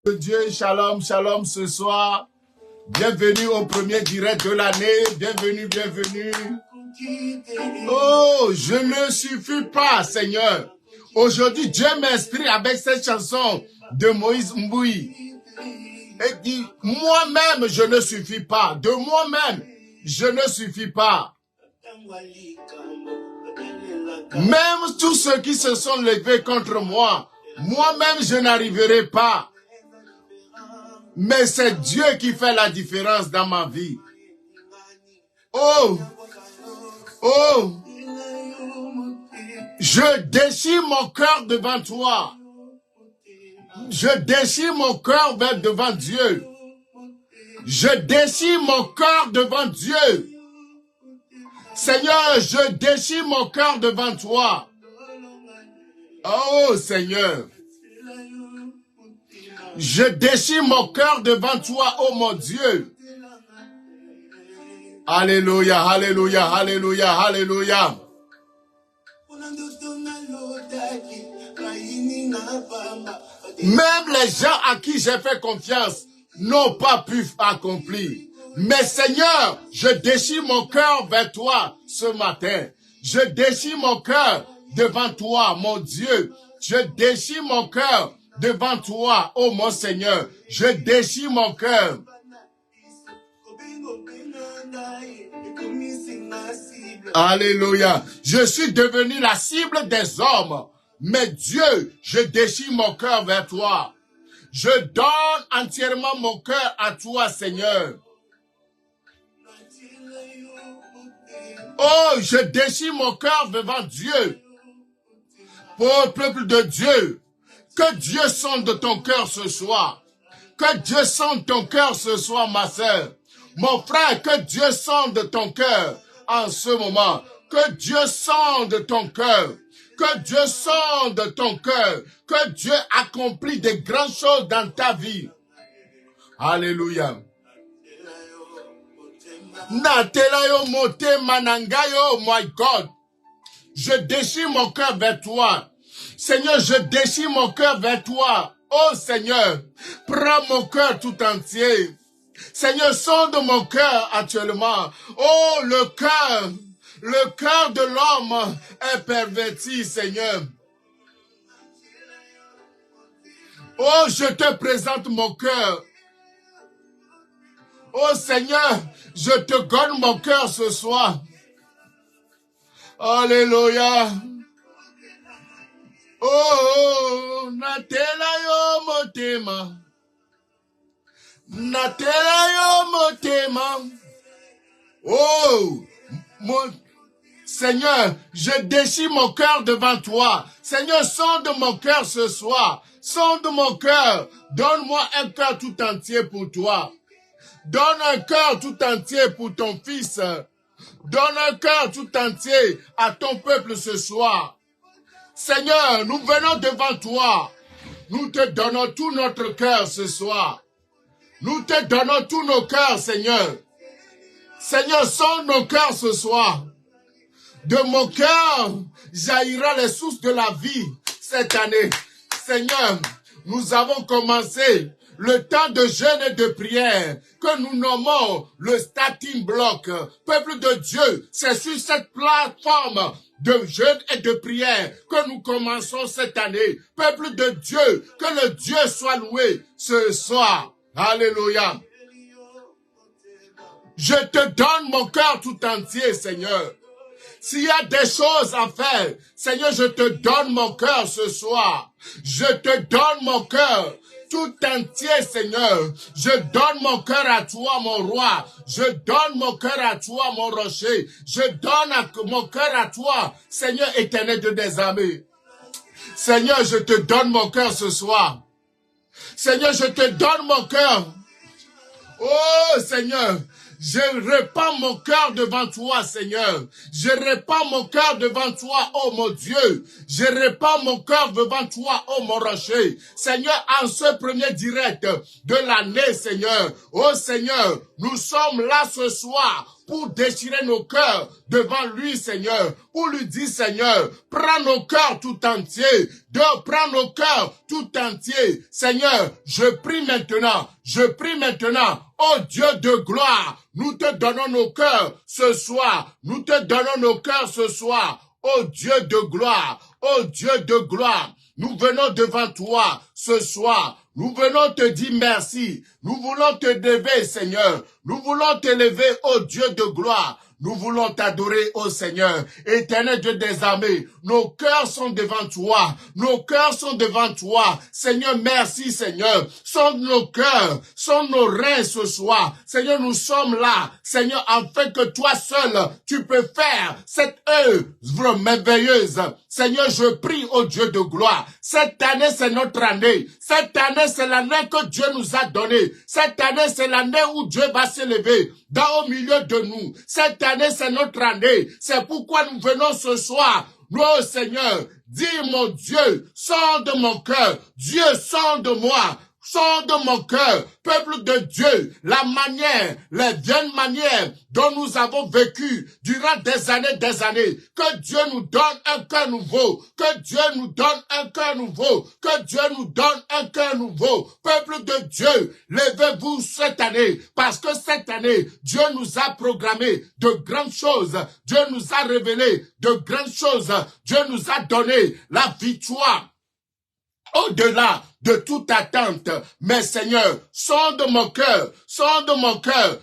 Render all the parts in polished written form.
Dieu, shalom, shalom ce soir. Bienvenue au premier direct de l'année. Bienvenue, bienvenue. Oh, je ne suffis pas, Seigneur. Aujourd'hui, Dieu m'inspire avec cette chanson de Moïse Mboui. Et dit, moi-même, je ne suffis pas. De moi-même, je ne suffis pas. Même tous ceux qui se sont levés contre moi, moi-même, je n'arriverai pas. Mais c'est Dieu qui fait la différence dans ma vie. Oh, oh, je déchire mon cœur devant toi. Je déchire mon cœur devant Dieu. Je déchire mon cœur devant Dieu. Seigneur, je déchire mon cœur devant toi. Oh Seigneur. Je déchire mon cœur devant toi, oh mon Dieu. Alléluia, alléluia, alléluia, alléluia. Même les gens à qui j'ai fait confiance n'ont pas pu accomplir. Mais Seigneur, je déchire mon cœur vers toi ce matin. Je déchire mon cœur devant toi, mon Dieu. Je déchire mon cœur devant toi, oh mon Seigneur. Je déchire mon cœur. Alléluia. Je suis devenu la cible des hommes. Mais Dieu, je déchire mon cœur vers toi. Je donne entièrement mon cœur à toi, Seigneur. Oh, je déchire mon cœur devant Dieu. Pour le peuple de Dieu, que Dieu sonde ton cœur ce soir. Que Dieu sonde ton cœur ce soir, ma sœur. Mon frère, que Dieu sonde ton cœur en ce moment. Que Dieu sonde ton cœur. Que Dieu sonde ton cœur. Que Dieu accomplit de grandes choses dans ta vie. Alléluia. Natelayo mote manangayo, my God. Je déchire mon cœur vers toi. Seigneur, je déchire mon cœur vers toi. Oh Seigneur, prends mon cœur tout entier. Seigneur, sonde mon cœur actuellement. Oh, le cœur de l'homme est perverti, Seigneur. Oh, je te présente mon cœur. Oh Seigneur, je te donne mon cœur ce soir. Alléluia. Oh, natelayo motema. Natelayo motema. Oh, mon Seigneur, je déchire mon cœur devant toi. Seigneur, sonde mon cœur ce soir. Sonde mon cœur. Donne-moi un cœur tout entier pour toi. Donne un cœur tout entier pour ton fils. Donne un cœur tout entier à ton peuple ce soir. Seigneur, nous venons devant toi. Nous te donnons tout notre cœur ce soir. Nous te donnons tous nos cœurs, Seigneur. Seigneur, sonde nos cœurs ce soir. De mon cœur jaillira les sources de la vie cette année. Seigneur, nous avons commencé le temps de jeûne et de prière que nous nommons le starting block. Peuple de Dieu, c'est sur cette plateforme de jeûne et de prière que nous commençons cette année. Peuple de Dieu, que le Dieu soit loué ce soir. Alléluia. Je te donne mon cœur tout entier, Seigneur. S'il y a des choses à faire, Seigneur, je te donne mon cœur ce soir. Je te donne mon cœur tout entier, Seigneur. Je donne mon cœur à toi, mon roi. Je donne mon cœur à toi, mon rocher. Je donne mon cœur à toi, Seigneur éternel de des armées. Seigneur, je te donne mon cœur ce soir. Seigneur, je te donne mon cœur. Oh, Seigneur, je répands mon cœur devant toi, Seigneur. Je répands mon cœur devant toi, oh mon Dieu. Je répands mon cœur devant toi, oh mon rocher. Seigneur, en ce premier direct de l'année, Seigneur. Oh Seigneur, nous sommes là ce soir pour déchirer nos cœurs devant lui, Seigneur. Pour lui dire, Seigneur, prends nos cœurs tout entiers. de prendre nos cœurs tout entiers. Seigneur, je prie maintenant, oh Dieu de gloire, nous te donnons nos cœurs ce soir, nous te donnons nos cœurs ce soir, oh Dieu de gloire, oh Dieu de gloire. Nous venons devant toi ce soir. Nous venons te dire merci. Nous voulons te lever, Seigneur. Nous voulons te lever, ô Dieu de gloire. Nous voulons t'adorer, ô Seigneur, éternel Dieu des armées. Nos cœurs sont devant toi. Nos cœurs sont devant toi. Seigneur, merci, Seigneur. Sonde nos cœurs, sonde nos reins ce soir. Seigneur, nous sommes là, Seigneur, afin que toi seul, tu peux faire cette œuvre merveilleuse. Seigneur, je prie, ô Dieu de gloire. Cette année, c'est notre année. Cette année, c'est l'année que Dieu nous a donnée. Cette année, c'est l'année où Dieu va s'élever au milieu de nous. Cette année, c'est notre année. C'est pourquoi nous venons ce soir. Nous, Seigneur, dis mon Dieu, sonde mon cœur. Dieu, sonde moi. Sonde mon cœur, peuple de Dieu, la manière, les vieilles manières dont nous avons vécu durant des années, que Dieu nous donne un cœur nouveau, que Dieu nous donne un cœur nouveau, que Dieu nous donne un cœur nouveau. Peuple de Dieu, levez-vous cette année, parce que cette année, Dieu nous a programmé de grandes choses, Dieu nous a révélé de grandes choses, Dieu nous a donné la victoire au-delà de toute attente. Mais Seigneur, sonde mon cœur,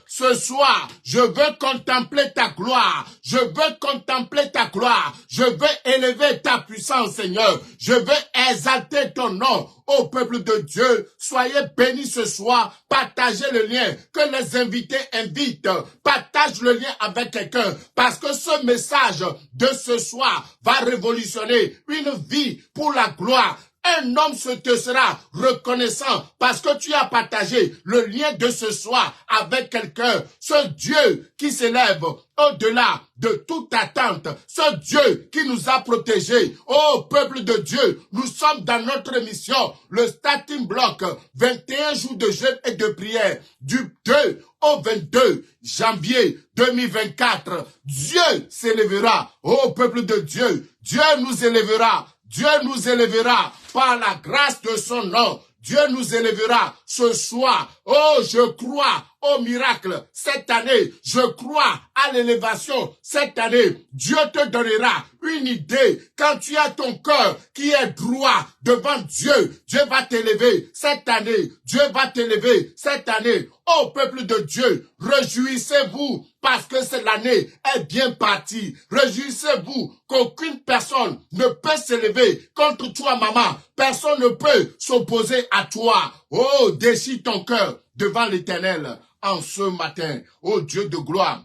ce soir, je veux contempler ta gloire, je veux contempler ta gloire, je veux élever ta puissance, Seigneur, je veux exalter ton nom. Ô peuple de Dieu, soyez bénis ce soir, partagez le lien, que les invités invitent, partage le lien avec quelqu'un, parce que ce message de ce soir va révolutionner une vie pour la gloire. Un homme te sera reconnaissant parce que tu as partagé le lien de ce soir avec quelqu'un. Ce Dieu qui s'élève au-delà de toute attente. Ce Dieu qui nous a protégés. Oh, peuple de Dieu, nous sommes dans notre mission. Le starting block, 21 jours de jeûne et de prière. Du 2 au 22 janvier 2024. Dieu s'élèvera. Oh, peuple de Dieu, Dieu nous élèvera. Dieu nous élèvera par la grâce de son nom. Dieu nous élèvera ce soir. Oh, je crois au miracle cette année. Je crois à l'élévation cette année. Dieu te donnera une idée. Quand tu as ton cœur qui est droit devant Dieu, Dieu va t'élever cette année. Dieu va t'élever cette année. Oh, peuple de Dieu, réjouissez-vous parce que l'année est bien partie. Réjouissez-vous qu'aucune personne ne peut s'élever contre toi, maman. Personne ne peut s'opposer à toi. Oh, déchire ton cœur devant l'Éternel en ce matin. Oh Dieu de gloire.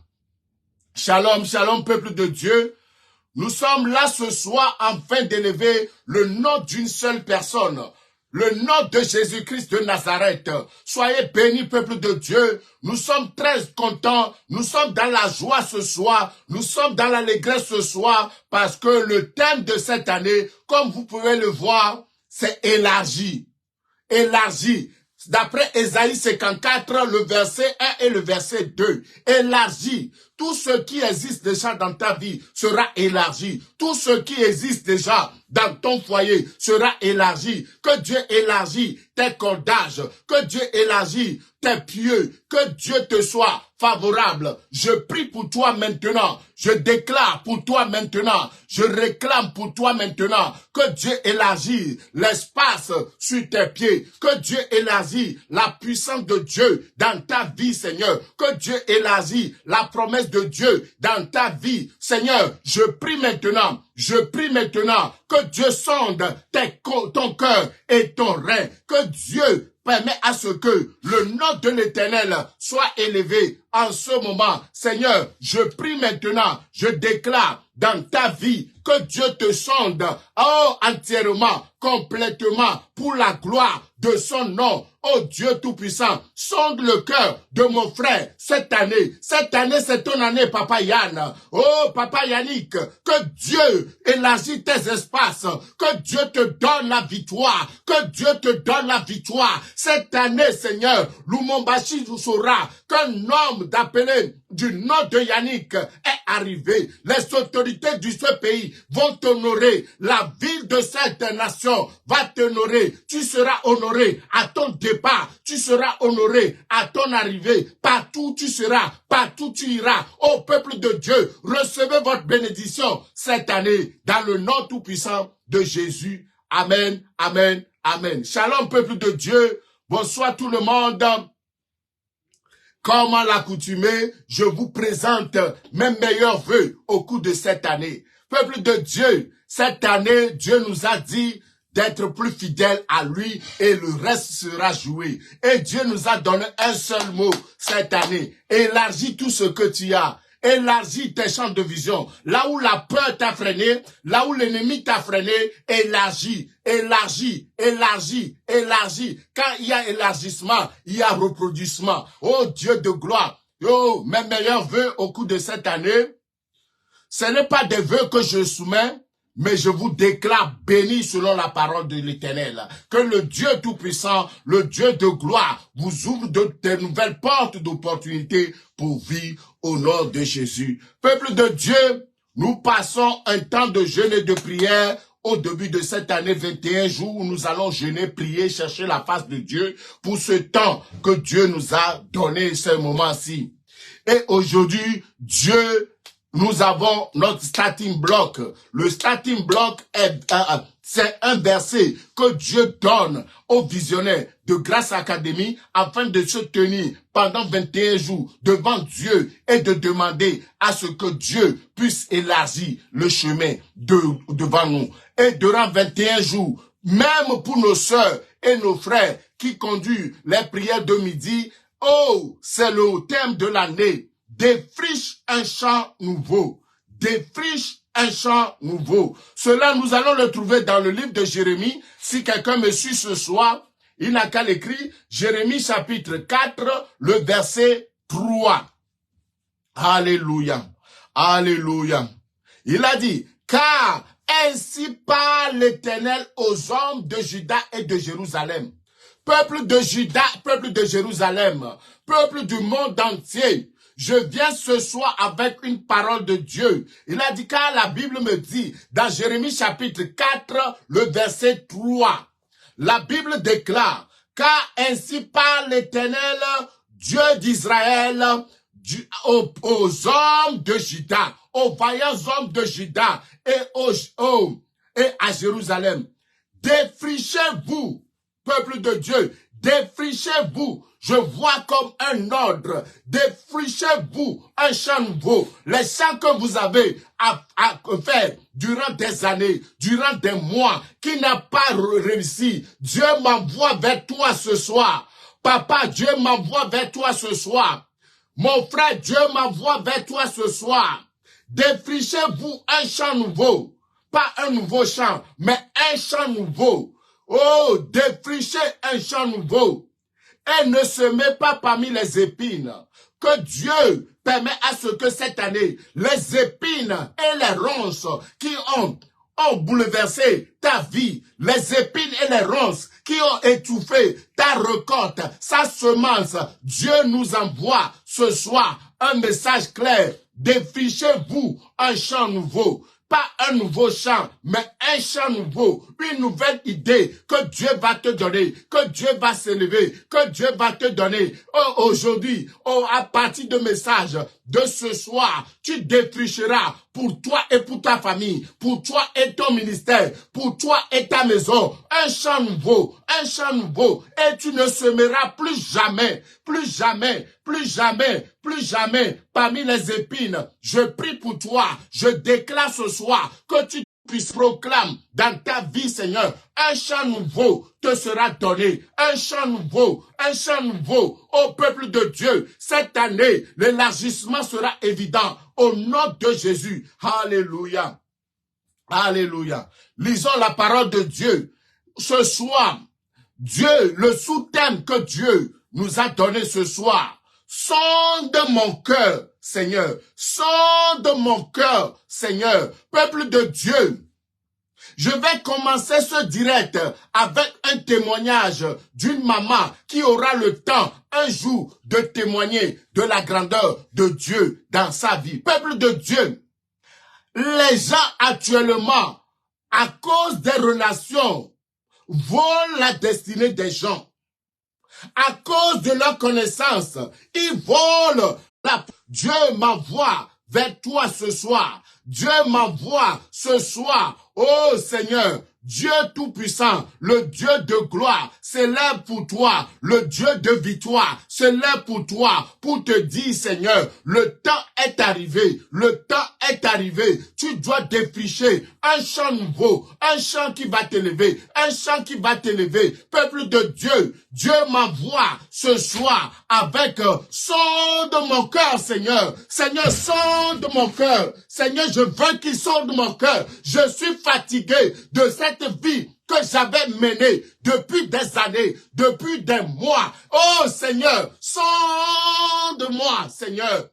Shalom, shalom, peuple de Dieu. Nous sommes là ce soir afin d'élever le nom d'une seule personne. Le nom de Jésus-Christ de Nazareth. Soyez bénis, peuple de Dieu. Nous sommes très contents. Nous sommes dans la joie ce soir. Nous sommes dans l'allégresse ce soir parce que le thème de cette année, comme vous pouvez le voir, c'est élargi. Élargi. D'après Ésaïe 54, le verset 1 et le verset 2. Élargi. Tout ce qui existe déjà dans ta vie sera élargi. Tout ce qui existe déjà dans ton foyer sera élargi. Que Dieu élargit tes cordages. Que Dieu élargit tes pieux. Que Dieu te soit favorable. Je prie pour toi maintenant. Je déclare pour toi maintenant. Je réclame pour toi maintenant. Que Dieu élargit l'espace sur tes pieds. Que Dieu élargit la puissance de Dieu dans ta vie, Seigneur. Que Dieu élargit la promesse de Dieu dans ta vie. Seigneur, je prie maintenant que Dieu sonde ton cœur et ton rein. Que Dieu permet à ce que le nom de l'Éternel soit élevé en ce moment. Seigneur, je prie maintenant, je déclare dans ta vie que Dieu te sonde entièrement, complètement pour la gloire de son nom. Oh Dieu Tout-Puissant, sonde le cœur de mon frère cette année. Cette année, c'est ton année, Papa Yann. Oh, Papa Yannick, que Dieu élargit tes espaces, que Dieu te donne la victoire, que Dieu te donne la victoire. Cette année, Seigneur, Lumumbashi saura qu'un homme d'appeler du nom de Yannick est arrivé. Les autorités de ce pays vont t'honorer. La ville de cette nation va t'honorer. Tu seras honoré à ton départ. Tu seras honoré à ton arrivée. Partout tu seras, partout tu iras. Ô peuple de Dieu, recevez votre bénédiction cette année dans le nom tout-puissant de Jésus. Amen, amen, amen. Shalom peuple de Dieu. Bonsoir tout le monde. Comme à l'accoutumée, je vous présente mes meilleurs vœux au cours de cette année. Peuple de Dieu, cette année, Dieu nous a dit d'être plus fidèles à lui et le reste sera joué. Et Dieu nous a donné un seul mot cette année. Élargis tout ce que tu as. Élargis tes champs de vision. Là où la peur t'a freiné, là où l'ennemi t'a freiné, élargis, élargis, élargis, élargis. Quand il y a élargissement, il y a reproduction. Oh Dieu de gloire, oh mes meilleurs vœux au cours de cette année, ce n'est pas des vœux que je soumets, mais je vous déclare béni selon la parole de l'Éternel. Que le Dieu Tout-Puissant, le Dieu de gloire, vous ouvre de nouvelles portes d'opportunités pour vivre au nom de Jésus. Peuple de Dieu, nous passons un temps de jeûne et de prière au début de cette année, 21 jours, où nous allons jeûner, prier, chercher la face de Dieu pour ce temps que Dieu nous a donné, ce moment-ci. Et aujourd'hui, nous avons notre starting block. Le starting block c'est un verset que Dieu donne aux visionnaires de Grâce Académie afin de se tenir pendant 21 jours devant Dieu et de demander à ce que Dieu puisse élargir le chemin devant nous. Et durant 21 jours, même pour nos sœurs et nos frères qui conduisent les prières de midi, oh, c'est le thème de l'année. Défriche un champ nouveau. Défriche un champ nouveau. Cela, nous allons le trouver dans le livre de Jérémie. Si quelqu'un me suit ce soir, il n'a qu'à l'écrire. Jérémie chapitre 4, le verset 3. Alléluia. Alléluia. Il a dit, car ainsi parle l'Éternel aux hommes de Juda et de Jérusalem. Peuple de Juda, peuple de Jérusalem, peuple du monde entier. Je viens ce soir avec une parole de Dieu. Il a dit, car la Bible me dit, dans Jérémie chapitre 4, le verset 3, la Bible déclare, car ainsi parle l'Éternel, Dieu d'Israël, aux hommes de Juda, aux vaillants hommes de Juda et à Jérusalem. Défrichez-vous, peuple de Dieu, défrichez-vous. Je vois comme un ordre. Défrichez-vous un champ nouveau. Les champs que vous avez à faire durant des années, durant des mois, qui n'a pas réussi. Dieu m'envoie vers toi ce soir. Papa, Dieu m'envoie vers toi ce soir. Mon frère, Dieu m'envoie vers toi ce soir. Défrichez-vous un champ nouveau. Pas un nouveau champ, mais un champ nouveau. Oh, défrichez un champ nouveau. Et ne semez pas parmi les épines. Que Dieu permet à ce que cette année, les épines et les ronces qui ont bouleversé ta vie, les épines et les ronces qui ont étouffé ta récolte, sa semence, Dieu nous envoie ce soir un message clair. Défrichez-vous un champ nouveau. Pas un nouveau champ, mais un champ nouveau, une nouvelle idée que Dieu va te donner, que Dieu va s'élever, que Dieu va te donner. Oh, aujourd'hui, oh, à partir de message de ce soir, tu défricheras pour toi et pour ta famille, pour toi et ton ministère, pour toi et ta maison, un champ nouveau, et tu ne semeras plus jamais, plus jamais, plus jamais, plus jamais parmi les épines. Je prie pour toi, je déclare ce soir que tu puisses proclamer dans ta vie, Seigneur, un champ nouveau te sera donné, un champ nouveau, au peuple de Dieu. Cette année, l'élargissement sera évident au nom de Jésus. Alléluia. Alléluia. Lisons la parole de Dieu. Ce soir, Dieu, le sous-thème que Dieu nous a donné ce soir, sonde mon cœur, Seigneur. Sonde mon cœur, Seigneur. Peuple de Dieu, Je vais commencer ce direct avec un témoignage d'une maman qui aura le temps un jour de témoigner de la grandeur de Dieu dans sa vie. Peuple de Dieu, les gens actuellement, à cause des relations, volent la destinée des gens. À cause de leur connaissance, ils volent la... Dieu m'envoie vers toi ce soir. Dieu m'envoie ce soir. Oh Seigneur, Dieu Tout-Puissant, le Dieu de gloire, c'est là pour toi, le Dieu de victoire, c'est là pour toi, pour te dire, Seigneur, le temps est arrivé, le temps est arrivé, tu dois défricher un chant nouveau, un chant qui va t'élever, un chant qui va t'élever. Peuple de Dieu, Dieu m'envoie ce soir avec son de mon cœur, Seigneur. Seigneur, son de mon cœur. Seigneur, je veux qu'il sorte de mon cœur. Je suis fatigué de cette vie que j'avais menée depuis des années, depuis des mois. Oh Seigneur, sors de moi, Seigneur.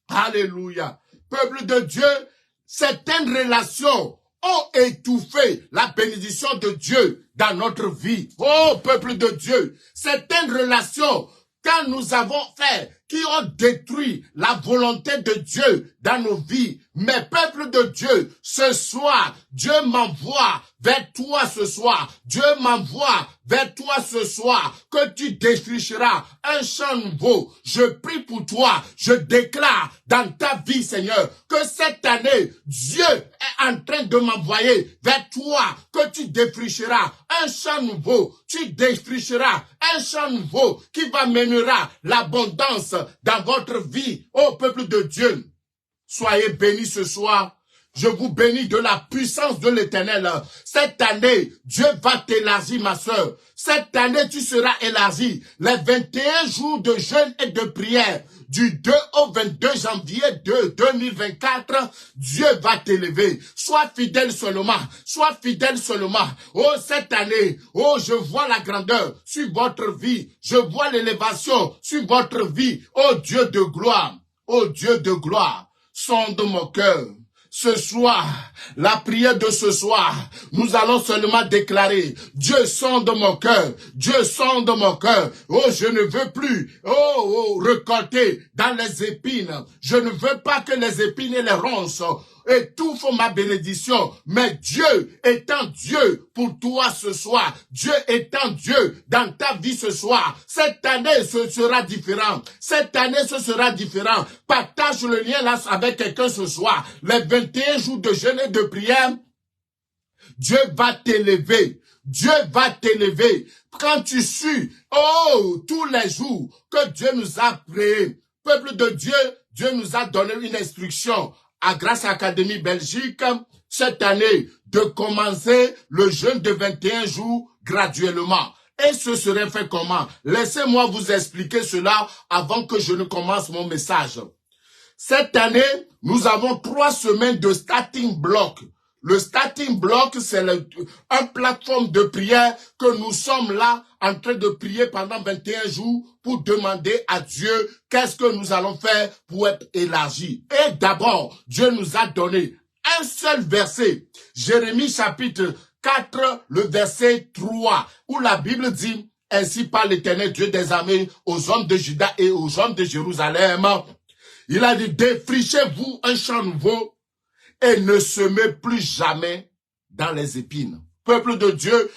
Alléluia. Peuple de Dieu, certaines relations ont étouffé la bénédiction de Dieu dans notre vie. Oh peuple de Dieu, certaines relations que nous avons fait, qui ont détruit la volonté de Dieu dans nos vies. Mais peuple de Dieu, ce soir, Dieu m'envoie vers toi ce soir. Dieu m'envoie vers toi ce soir, que tu défricheras un champ nouveau. Je prie pour toi, je déclare dans ta vie, Seigneur, que cette année, Dieu est en train de m'envoyer vers toi, que tu défricheras un champ nouveau. Tu défricheras un champ nouveau qui va mènera l'abondance dans votre vie, ô peuple de Dieu. Soyez bénis ce soir. Je vous bénis de la puissance de l'Éternel. Cette année, Dieu va t'élargir, ma soeur. Cette année, tu seras élargi. Les 21 jours de jeûne et de prière, du 2 au 22 janvier 2024, Dieu va t'élever. Sois fidèle seulement. Sois fidèle seulement. Oh, cette année, oh, je vois la grandeur sur votre vie. Je vois l'élévation sur votre vie. Oh, Dieu de gloire. Oh, Dieu de gloire. Sonde mon cœur. Ce soir, la prière de ce soir, nous allons seulement déclarer, Dieu sonde mon cœur, Dieu sonde mon cœur. Oh, je ne veux plus, récolter dans les épines. Je ne veux pas que les épines et les ronces étouffent ma bénédiction. Mais Dieu étant Dieu pour toi ce soir, Dieu étant Dieu dans ta vie ce soir, cette année ce sera différent. Cette année ce sera différent. Partage le lien là avec quelqu'un ce soir. Les 21 jours de jeûne et de prière, Dieu va t'élever. Dieu va t'élever. Quand tu suis, tous les jours que Dieu nous a créés, peuple de Dieu, Dieu nous a donné une instruction à Grâce Académie Belgique cette année de commencer le jeûne de 21 jours graduellement. Et ce serait fait comment? Laissez-moi vous expliquer cela avant que je ne commence mon message. Cette année, nous avons 3 semaines de starting block. Le starting block, c'est un plateforme de prière que nous sommes là en train de prier pendant 21 jours pour demander à Dieu qu'est-ce que nous allons faire pour être élargis. Et d'abord, Dieu nous a donné un seul verset. Jérémie chapitre 4, le verset 3, où la Bible dit, ainsi parle l'Éternel Dieu des armées aux hommes de Juda et aux hommes de Jérusalem. Il a dit, défrichez-vous un champ nouveau et ne semez plus jamais dans les épines. Peuple de Dieu,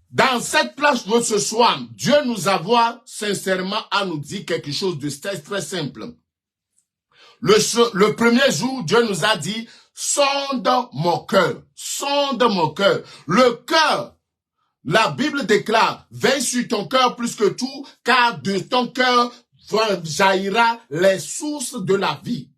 dans cette place de ce soir, Dieu nous envoie sincèrement à nous dire quelque chose de très simple. Le premier jour, Dieu nous a dit, sonde mon cœur, sonde mon cœur. Le cœur, la Bible déclare, veille sur ton cœur plus que tout, car de ton cœur jaillira les sources de la vie.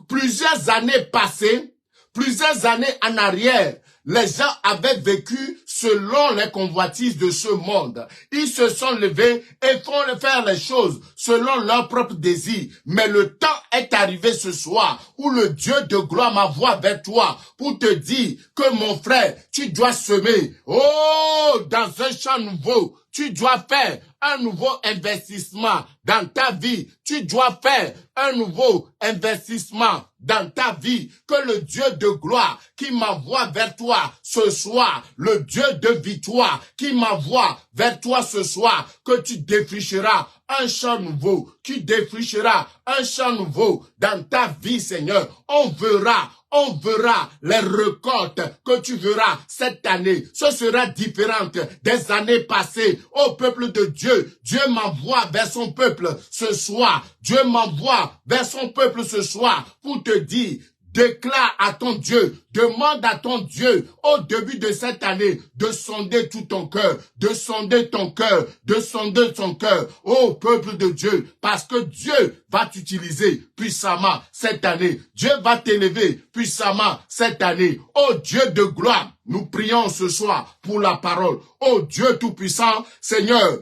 Plusieurs années passées, plusieurs années en arrière, les gens avaient vécu selon les convoitises de ce monde. Ils se sont levés et font faire les choses selon leur propre désir. Mais le temps est arrivé ce soir où le Dieu de gloire m'envoie vers toi pour te dire que mon frère, tu dois semer. Oh, dans un champ nouveau, tu dois faire un nouveau investissement dans ta vie. Tu dois faire un nouveau investissement dans ta vie. Que le Dieu de gloire qui m'envoie vers toi ce soir, le Dieu de victoire qui m'envoie vers toi ce soir, que tu défricheras un champ nouveau, tu défricheras un champ nouveau dans ta vie, Seigneur. On verra les récoltes que tu verras cette année. Ce sera différent des années passées. Ô peuple de Dieu, Dieu m'envoie vers son peuple ce soir. Dieu m'envoie vers son peuple ce soir pour te dire, déclare à ton Dieu, demande à ton Dieu au début de cette année de sonder tout ton cœur, de sonder ton cœur, de sonder ton cœur, ô peuple de Dieu, parce que Dieu va t'utiliser puissamment cette année. Dieu va t'élever puissamment cette année. Ô Dieu de gloire, nous prions ce soir pour la parole. Ô Dieu tout-puissant, Seigneur,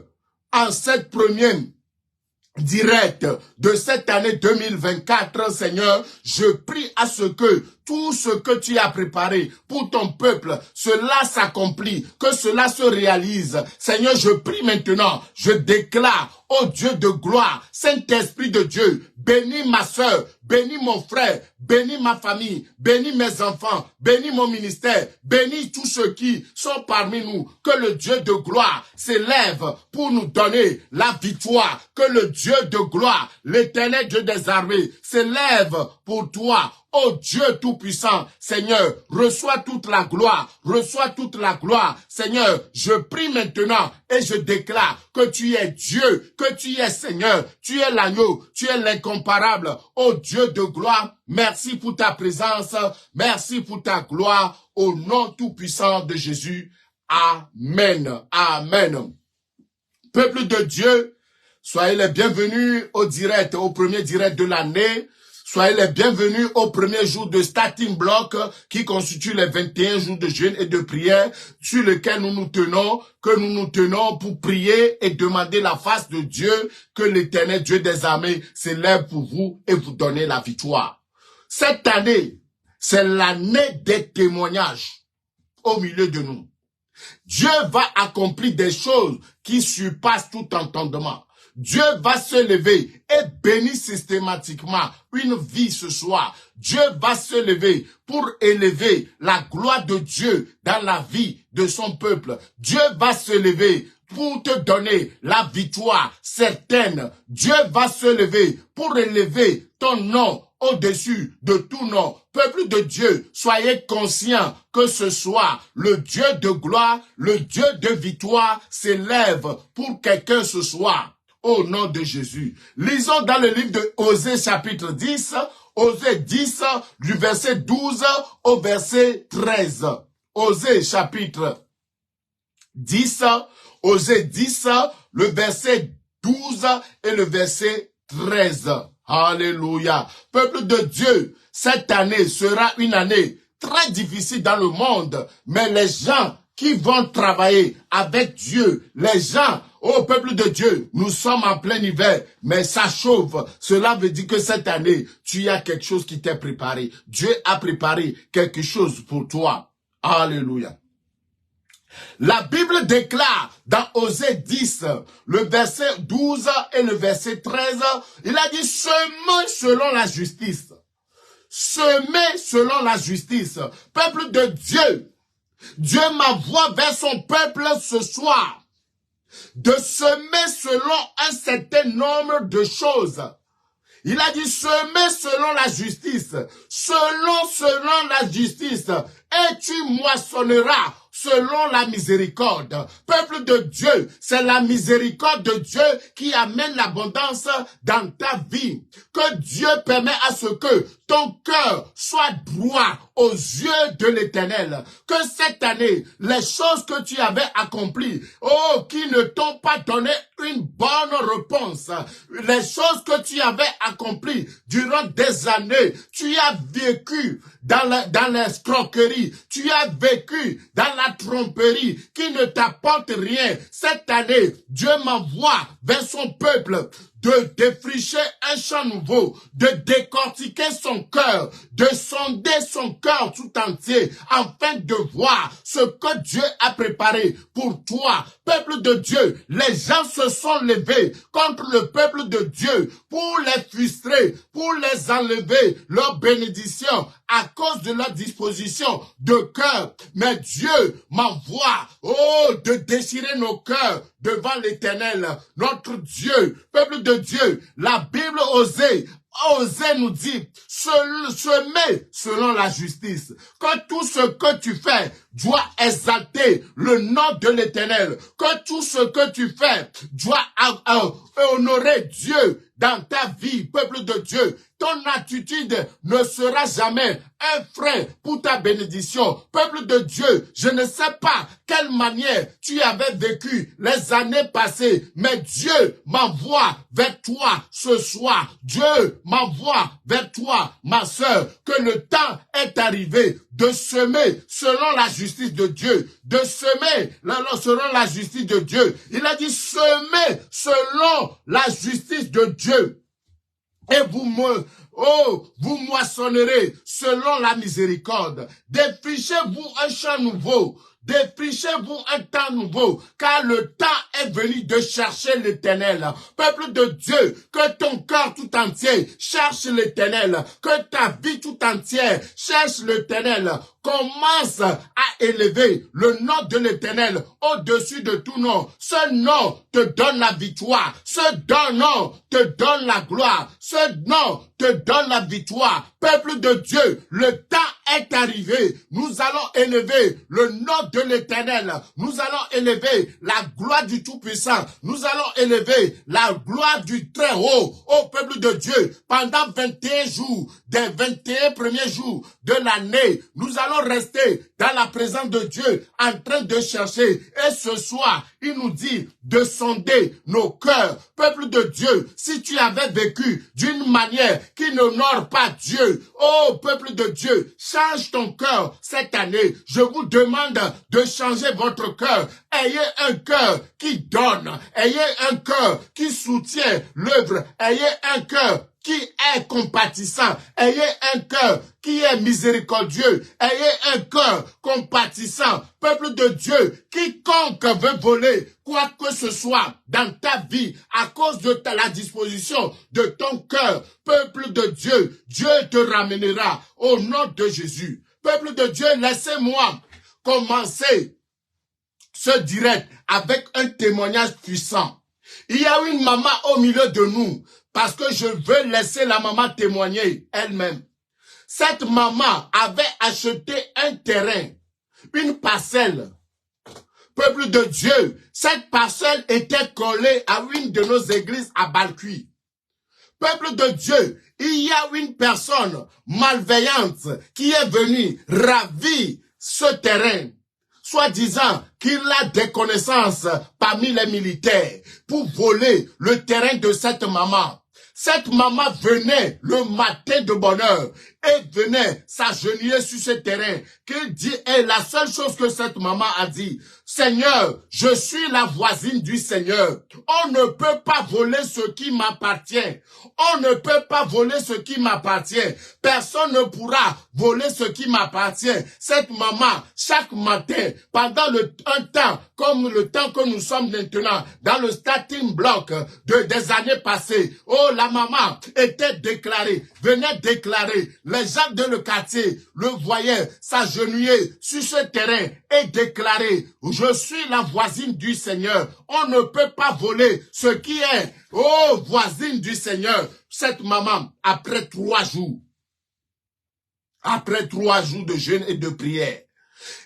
en cette première direct de cette année 2024, Seigneur, je prie à ce que tout ce que tu as préparé pour ton peuple, cela s'accomplit, que cela se réalise. Seigneur, je prie maintenant, je déclare, ô Dieu de gloire, Saint-Esprit de Dieu, bénis ma soeur, bénis mon frère, bénis ma famille, bénis mes enfants, bénis mon ministère, bénis tous ceux qui sont parmi nous, que le Dieu de gloire s'élève pour nous donner la victoire, que le Dieu de gloire, l'Éternel Dieu des armées, s'élève pour toi. Ô Dieu tout-puissant, Seigneur, reçois toute la gloire, reçois toute la gloire. Seigneur, je prie maintenant et je déclare que tu es Dieu, que tu es Seigneur, tu es l'agneau, tu es l'incomparable. Ô Dieu de gloire, merci pour ta présence, merci pour ta gloire, au nom tout-puissant de Jésus. Amen, amen. Peuple de Dieu, soyez les bienvenus au direct, au premier direct de l'année. Soyez les bienvenus au premier jour de Starting Block qui constitue les 21 jours de jeûne et de prière sur lesquels nous nous tenons pour prier et demander la face de Dieu, que l'Éternel Dieu des armées s'élève pour vous et vous donner la victoire. Cette année, c'est l'année des témoignages au milieu de nous. Dieu va accomplir des choses qui surpassent tout entendement. Dieu va se lever et bénir systématiquement une vie ce soir. Dieu va se lever pour élever la gloire de Dieu dans la vie de son peuple. Dieu va se lever pour te donner la victoire certaine. Dieu va se lever pour élever ton nom au-dessus de tout nom. Peuple de Dieu, soyez conscients que ce soir, le Dieu de gloire, le Dieu de victoire s'élève pour quelqu'un ce soir. Au nom de Jésus. Lisons dans le livre de Osée chapitre 10, Osée 10, du verset 12 au verset 13. Osée chapitre 10, Osée 10, le verset 12 et le verset 13. Alléluia. Peuple de Dieu, cette année sera une année très difficile dans le monde, mais les gens qui vont travailler avec Dieu, les gens, ô peuple de Dieu, nous sommes en plein hiver, mais ça chauffe. Cela veut dire que cette année, tu as quelque chose qui t'est préparé. Dieu a préparé quelque chose pour toi. Alléluia. La Bible déclare dans Osée 10, le verset 12 et le verset 13, il a dit « Semez selon la justice ». Semez selon la justice. Peuple de Dieu, Dieu m'envoie vers son peuple ce soir de semer selon un certain nombre de choses. Il a dit semer selon la justice, selon la justice, et tu moissonneras selon la miséricorde. Peuple de Dieu, c'est la miséricorde de Dieu qui amène l'abondance dans ta vie. Que Dieu permet à ce que ton cœur soit droit aux yeux de l'Éternel. Que cette année, les choses que tu avais accomplies, oh, qui ne t'ont pas donné une bonne réponse, les choses que tu avais accomplies durant des années, tu as vécu dans l'escroquerie, tu as vécu dans la tromperie qui ne t'apporte rien. Cette année, Dieu m'envoie vers son peuple de défricher un champ nouveau, de décortiquer son cœur, de sonder son cœur tout entier, afin de voir ce que Dieu a préparé pour toi. peuple de Dieu, les gens se sont levés contre le peuple de Dieu pour les frustrer, pour les enlever leur bénédiction à cause de leur disposition de cœur. Mais Dieu m'envoie, de déchirer nos cœurs devant l'Éternel, notre Dieu, peuple de Dieu. La Bible Osée nous dit, semer selon la justice, que tout ce que tu fais doit exalter le nom de l'Éternel, que tout ce que tu fais doit honorer Dieu dans ta vie, peuple de Dieu. Ton attitude ne sera jamais un frein pour ta bénédiction. Peuple de Dieu, je ne sais pas quelle manière tu avais vécu les années passées, mais Dieu m'envoie vers toi ce soir. Dieu m'envoie vers toi, ma sœur, que le temps est arrivé de semer selon la justice de Dieu, de semer selon la justice de Dieu. Il a dit semer selon la justice de Dieu. Et vous moissonnerez selon la miséricorde. Défrichez-vous un champ nouveau. Défrichez-vous un temps nouveau, car le temps est venu de chercher l'Éternel. Peuple de Dieu, que ton cœur tout entier cherche l'Éternel, que ta vie tout entière cherche l'Éternel. Commence à élever le nom de l'Éternel au-dessus de tout nom. Ce nom te donne la victoire. Ce nom te donne la gloire. Ce nom te donne la victoire. Peuple de Dieu, le temps est arrivé. Nous allons élever le nom de l'Éternel. Nous allons élever la gloire du Tout-Puissant. Nous allons élever la gloire du Très-Haut au peuple de Dieu. Pendant 21 jours, des 21 premiers jours de l'année, nous allons rester dans la présence de Dieu en train de chercher. Et ce soir, il nous dit de sonder nos cœurs. Peuple de Dieu, si tu avais vécu d'une manière qui n'honore pas Dieu, oh peuple de Dieu, change ton cœur cette année. Je vous demande de changer votre cœur. Ayez un cœur qui donne. Ayez un cœur qui soutient l'œuvre. Ayez un cœur qui est compatissant. Ayez un cœur qui est miséricordieux. Ayez un cœur compatissant. Peuple de Dieu, quiconque veut voler quoi que ce soit dans ta vie à cause de la disposition de ton cœur, peuple de Dieu, Dieu te ramènera au nom de Jésus. Peuple de Dieu, laissez-moi commencer ce direct avec un témoignage puissant. Il y a une maman au milieu de nous, parce que je veux laisser la maman témoigner elle-même. Cette maman avait acheté un terrain, une parcelle. Peuple de Dieu, cette parcelle était collée à une de nos églises à Balcuit. Peuple de Dieu, il y a une personne malveillante qui est venue ravir ce terrain, soi-disant qu'il a des connaissances parmi les militaires pour voler le terrain de cette maman. Cette maman venait le matin de bonne heure et venait s'agenouiller sur ce terrain. Qu'il dit, et la seule chose que cette maman a dit, Seigneur, je suis la voisine du Seigneur. On ne peut pas voler ce qui m'appartient. On ne peut pas voler ce qui m'appartient. Personne ne pourra voler ce qui m'appartient. Cette maman, chaque matin, pendant un temps, comme le temps que nous sommes maintenant, dans le starting block des années passées, oh, la maman était déclarée, venait déclarer. Les gens de le quartier le voyaient s'agenouiller sur ce terrain et déclarer, je suis la voisine du Seigneur. On ne peut pas voler ce qui est, oh, voisine du Seigneur. Cette maman, après 3 jours de jeûne et de prière,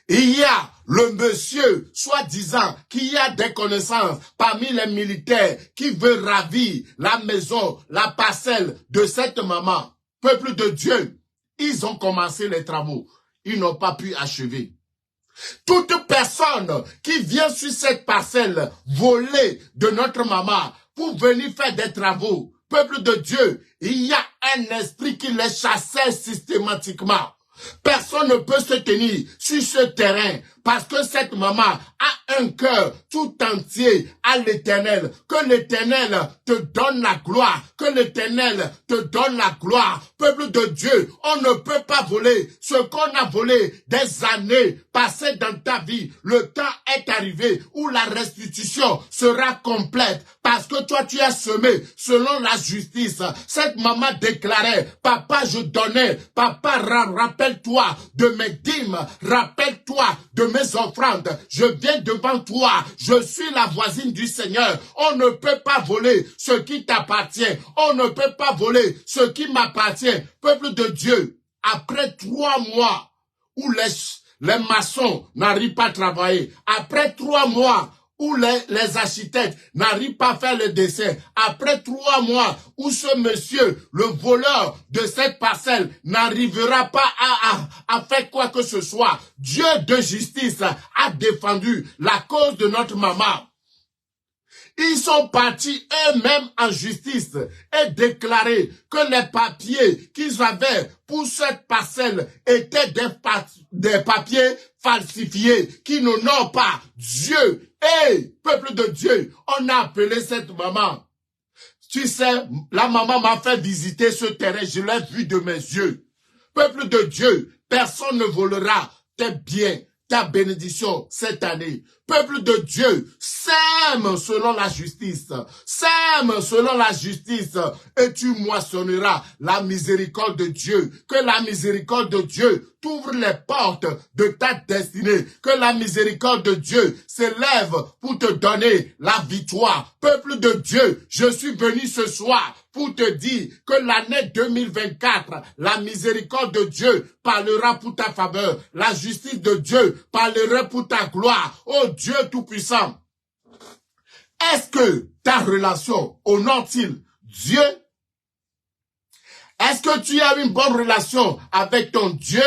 il y a le monsieur, soi-disant, qui a des connaissances parmi les militaires, qui veut ravir la maison, la parcelle de cette maman. Peuple de Dieu, ils ont commencé les travaux. Ils n'ont pas pu achever. Toute personne qui vient sur cette parcelle voler de notre maman pour venir faire des travaux, peuple de Dieu, il y a un esprit qui les chassait systématiquement. Personne ne peut se tenir sur ce terrain parce que cette maman a un cœur tout entier à l'Éternel. Que l'Éternel te donne la gloire, que l'Éternel te donne la gloire. Peuple de Dieu, on ne peut pas voler ce qu'on a volé des années passées dans ta vie. Le temps est arrivé où la restitution sera complète parce que toi tu as semé selon la justice. Cette maman déclarait, papa je donnais, papa rappelle-toi de mes dîmes, rappelle-toi de mes offrandes. Je viens devant toi, je suis la voisine du Seigneur. On ne peut pas voler ce qui t'appartient. On ne peut pas voler ce qui m'appartient. Peuple de Dieu, après 3 mois où les maçons n'arrivent pas à travailler, après 3 mois où les architectes n'arrivent pas à faire le dessin, après 3 mois où ce monsieur, le voleur de cette parcelle, n'arrivera pas à faire quoi que ce soit, Dieu de justice a défendu la cause de notre maman. Ils sont partis eux-mêmes en justice et déclaré que les papiers qu'ils avaient pour cette parcelle étaient des papiers falsifiés qui n'honorent pas Dieu. Et peuple de Dieu, on a appelé cette maman. Tu sais, la maman m'a fait visiter ce terrain, je l'ai vu de mes yeux. Peuple de Dieu, personne ne volera tes biens, ta bénédiction cette année. Peuple de Dieu, sème selon la justice, sème selon la justice et tu moissonneras la miséricorde de Dieu. Que la miséricorde de Dieu t'ouvre les portes de ta destinée. Que la miséricorde de Dieu s'élève pour te donner la victoire. Peuple de Dieu, je suis venu ce soir pour te dire que l'année 2024, la miséricorde de Dieu parlera pour ta faveur. La justice de Dieu parlera pour ta gloire. Oh Dieu Tout-Puissant, est-ce que ta relation honore-t-il Dieu? Est-ce que tu as une bonne relation avec ton Dieu?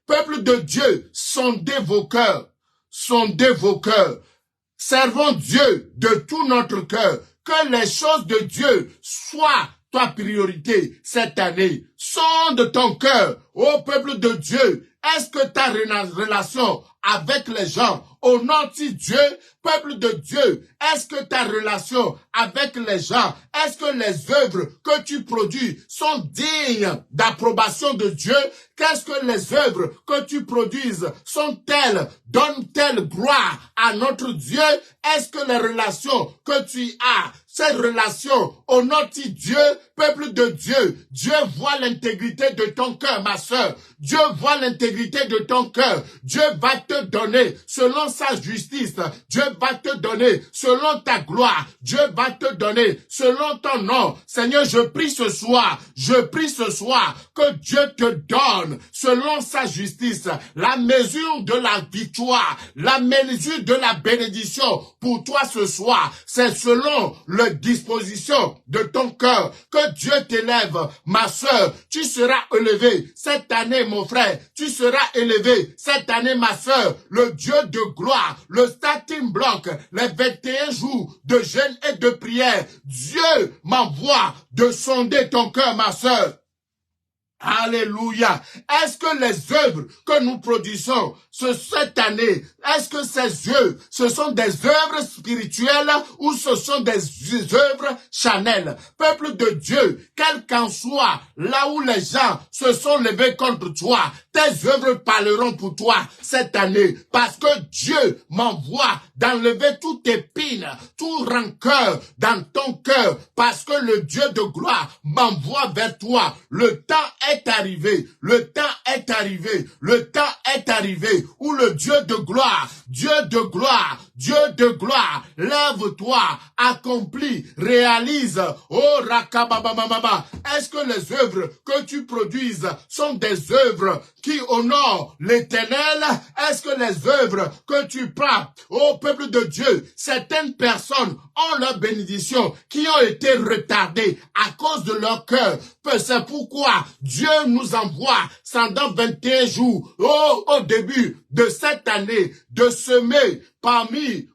Peuple de Dieu, sondez vos cœurs, sondez vos cœurs. Servons Dieu de tout notre cœur. Que les choses de Dieu soient ta priorité cette année. Sonde ton cœur, ô peuple de Dieu. Est-ce que ta relation avec les gens honore-t-il Dieu? Peuple de Dieu, est-ce que ta relation avec les gens, est-ce que les œuvres que tu produis sont dignes d'approbation de Dieu? Qu'est-ce que les œuvres que tu produises sont-elles, donnent-elles gloire à notre Dieu? Est-ce que les relations que tu as, ces relations honorent-ils Dieu? Peuple de Dieu, Dieu voit l'intégrité de ton cœur, ma sœur. Dieu voit l'intégrité de ton cœur. Dieu va te donner selon sa justice. Dieu va te donner selon ta gloire. Dieu va te donner selon ton nom. Seigneur, je prie ce soir que Dieu te donne selon sa justice la mesure de la victoire, la mesure de la bénédiction pour toi ce soir. C'est selon la disposition de ton cœur que Dieu t'élève. Ma sœur, tu seras élevé cette année, mon frère. Tu seras élevé cette année, ma sœur. Le Dieu de gloire, le starting block, les 21 jours de jeûne et de prière. Dieu m'envoie de sonder ton cœur, ma sœur. Alléluia. Est-ce que les œuvres que nous produisons cette année, est-ce que ces œuvres, ce sont des œuvres spirituelles ou ce sont des œuvres charnelles? Peuple de Dieu, quel qu'en soit là où les gens se sont levés contre toi, tes œuvres parleront pour toi cette année parce que Dieu m'envoie d'enlever toute épine, tout rancœur dans ton cœur parce que le Dieu de gloire m'envoie vers toi. Le temps est arrivé, le temps est arrivé, le temps est arrivé où le Dieu de gloire, Dieu de gloire, Dieu de gloire, lève-toi, accomplis, réalise. Oh rakababamama, est-ce que les œuvres que tu produises sont des œuvres qui honorent l'Éternel? Est-ce que les œuvres que tu prends, ô peuple de Dieu, certaines personnes ont leur bénédiction qui ont été retardées à cause de leur cœur. C'est pourquoi Dieu nous envoie pendant 21 jours, au début de cette année, de semer parmi,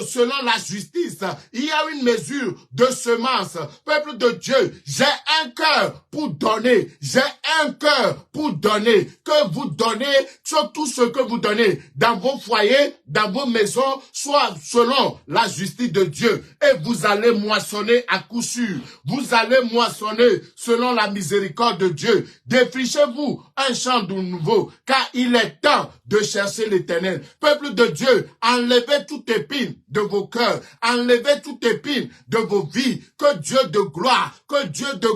selon la justice, il y a une mesure de semence. Peuple de Dieu, j'ai un cœur pour donner. J'ai un cœur pour donner. Que vous donnez, sur tout ce que vous donnez, dans vos foyers, dans vos maisons, soit selon la justice de Dieu. Et vous allez moissonner à coup sûr. Vous allez moissonner selon la miséricorde de Dieu. Défrichez-vous un champ de nouveau, car il est temps de chercher l'Éternel. Peuple de Dieu, enlevez toute épine de vos cœurs, enlevez toute épine de vos vies. Que Dieu de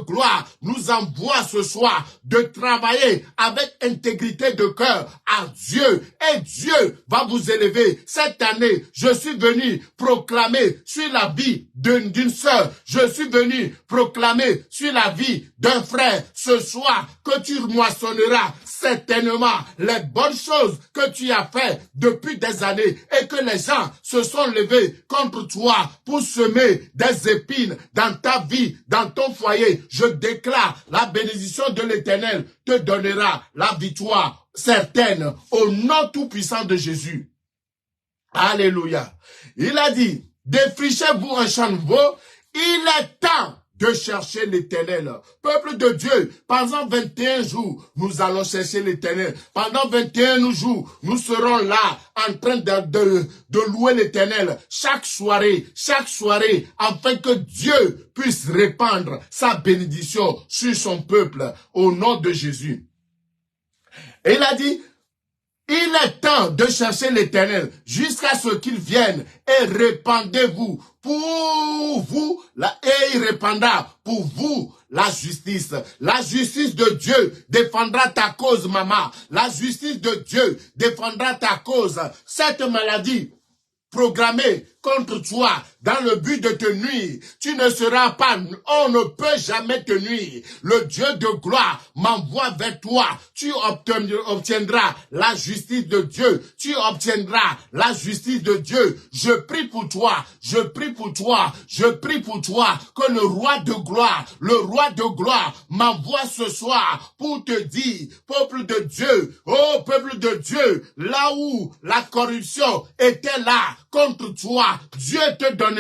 gloire nous envoie ce soir de travailler avec intégrité de cœur à Dieu. Et Dieu va vous élever. Cette année, je suis venu proclamer sur la vie d'une sœur. Je suis venu proclamer sur la vie d'un frère. Ce soir, que tu moissonneras certainement les bonnes choses que tu as fait depuis des années et que les gens se sont levés contre toi pour semer des épines dans ta vie, dans ton foyer. Je déclare la bénédiction de l'Éternel te donnera la victoire certaine au nom tout-puissant de Jésus. Alléluia. Il a dit, défrichez-vous un champ nouveau, il est temps de chercher l'Éternel. Peuple de Dieu, pendant 21 jours, nous allons chercher l'Éternel. Pendant 21 jours, nous serons là en train de louer l'Éternel chaque soirée, afin que Dieu puisse répandre sa bénédiction sur son peuple au nom de Jésus. Et il a dit, il est temps de chercher l'Éternel jusqu'à ce qu'il vienne et répandez-vous pour vous, et il répandra pour vous la justice. La justice de Dieu défendra ta cause, maman. La justice de Dieu défendra ta cause. Cette maladie programmée contre toi dans le but de te nuire, tu ne seras pas, on ne peut jamais te nuire. Le Dieu de gloire m'envoie vers toi. Tu obtiendras la justice de Dieu. Tu obtiendras la justice de Dieu. Je prie pour toi. Je prie pour toi. Je prie pour toi que le roi de gloire m'envoie ce soir pour te dire, peuple de Dieu, oh peuple de Dieu, là où la corruption était là contre toi, Dieu te donnera